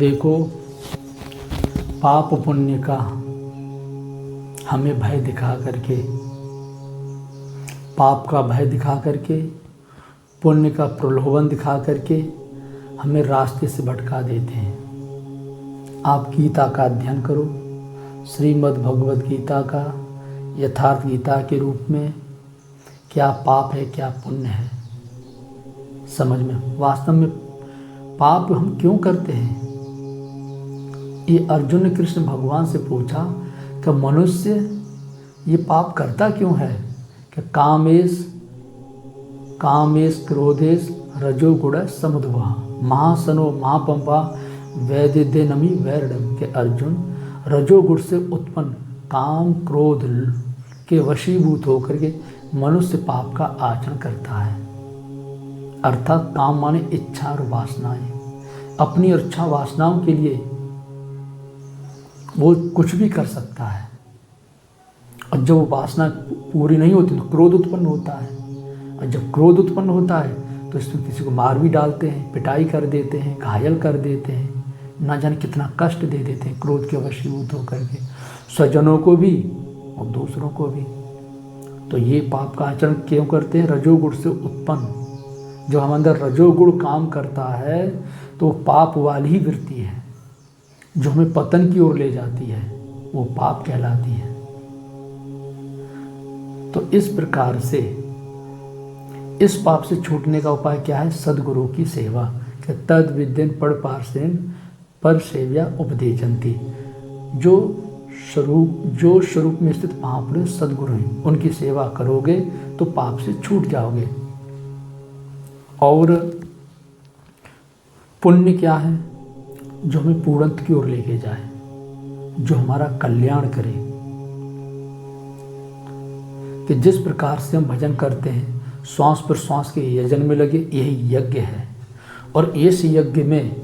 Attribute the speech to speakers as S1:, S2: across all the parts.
S1: देखो, पाप पुण्य का हमें भय दिखा करके, पाप का भय दिखा करके, पुण्य का प्रलोभन दिखा करके हमें रास्ते से भटका देते हैं। आप गीता का अध्ययन करो, श्रीमद् भगवद गीता का यथार्थ गीता के रूप में क्या पाप है क्या पुण्य है समझ में। वास्तव में पाप हम क्यों करते हैं, ये अर्जुन ने कृष्ण भगवान से पूछा कि मनुष्य ये पाप करता क्यों है, कि कामेश क्रोधेश रजोगुण समुद्भव महासनो महापंपा वैदिद्य नमी वैरडम। के अर्जुन, रजोगुण से उत्पन्न काम क्रोध के वशीभूत होकर के मनुष्य पाप का आचरण करता है। अर्थात काम माने इच्छा और वासनाएं, अपनी इच्छा वासनाओं के लिए वो कुछ भी कर सकता है, और जब वो वासना पूरी नहीं होती तो क्रोध उत्पन्न होता है, और जब क्रोध उत्पन्न होता है तो इसमें किसी को मार भी डालते हैं, पिटाई कर देते हैं, घायल कर देते हैं, ना जाने कितना कष्ट दे देते हैं क्रोध के वशीभूत होकर के, स्वजनों को भी और दूसरों को भी। तो ये पाप का आचरण क्यों करते हैं, रजोगुण से उत्पन्न। जो हम अंदर रजोगुण काम करता है तो पाप वाली ही वृत्ति है, जो हमें पतन की ओर ले जाती है, वो पाप कहलाती है। तो इस प्रकार से इस पाप से छूटने का उपाय क्या है, सद्गुरु की सेवा। कि तद विद्यन पढ़ पार्सेन पर सेव्या उपदेशंती। जो स्वरूप में स्थित महापुरुष सद्गुरु हैं, उनकी सेवा करोगे तो पाप से छूट जाओगे। और पुण्य क्या है, जो हमें पूर्णत्व की ओर लेके जाए, जो हमारा कल्याण करे। कि जिस प्रकार से हम भजन करते हैं, श्वास पर श्वास के यजन में लगे, यही यज्ञ है। और इस यज्ञ में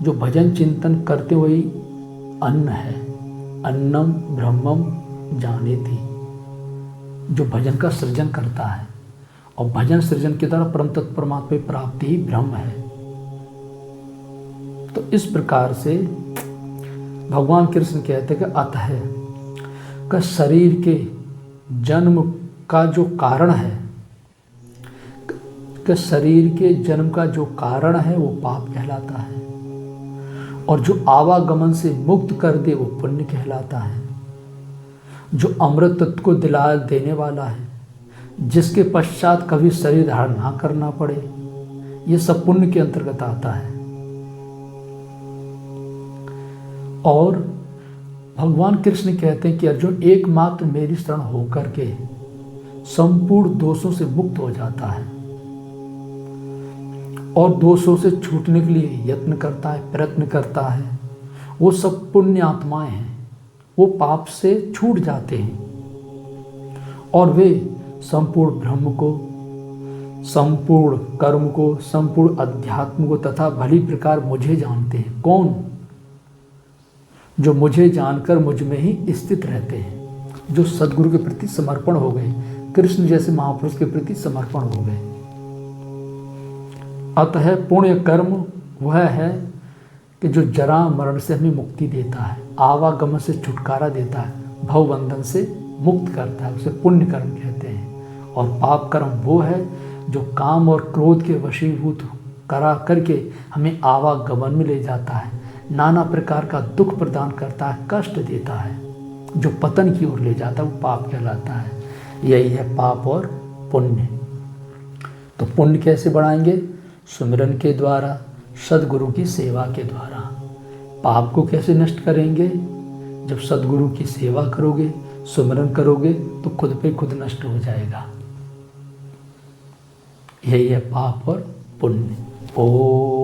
S1: जो भजन चिंतन करते हुए अन्न है, अन्नम ब्रह्मम जानेति, जो भजन का सृजन करता है, और भजन सृजन के द्वारा परम तत्व परमात्मा की प्राप्ति ही ब्रह्म है। तो इस प्रकार से भगवान कृष्ण कहते हैं कि अतः का शरीर के जन्म का जो कारण है, कि शरीर के जन्म का जो कारण है वो पाप कहलाता है, और जो आवागमन से मुक्त कर दे वो पुण्य कहलाता है। जो अमृत तत्व को दिला देने वाला है, जिसके पश्चात कभी शरीर धारण ना करना पड़े, ये सब पुण्य के अंतर्गत आता है। और भगवान कृष्ण कहते हैं कि अर्जुन, एकमात्र मेरी शरण होकर के संपूर्ण दोषों से मुक्त हो जाता है, और दोषों से छूटने के लिए यत्न करता है, प्रयत्न करता है। वो सब पुण्य आत्माएं हैं, वो पाप से छूट जाते हैं, और वे संपूर्ण ब्रह्म को, संपूर्ण कर्म को, संपूर्ण अध्यात्म को तथा भली प्रकार मुझे जानते हैं। कौन? जो मुझे जानकर मुझ में ही स्थित रहते हैं, जो सद्गुरु के प्रति समर्पण हो गए, कृष्ण जैसे महापुरुष के प्रति समर्पण हो गए। अतः पुण्य कर्म वह है कि जो जरा मरण से हमें मुक्ति देता है, आवागमन से छुटकारा देता है, भवबंधन से मुक्त करता है, उसे पुण्य कर्म कहते हैं। और पाप कर्म वो है जो काम और क्रोध के वशीभूत करा करके हमें आवागमन में ले जाता है, नाना प्रकार का दुख प्रदान करता है, कष्ट देता है, जो पतन की ओर ले जाता है, वो पाप कहलाता है। यही है पाप और पुण्य। तो पुण्य कैसे बढ़ाएंगे? सुमिरन के द्वारा, सद्गुरु की सेवा के द्वारा। पाप को कैसे नष्ट करेंगे? जब सद्गुरु की सेवा करोगे, सुमिरन करोगे, तो खुद पे खुद नष्ट हो जाएगा। यही है पाप और पुण्य। ओम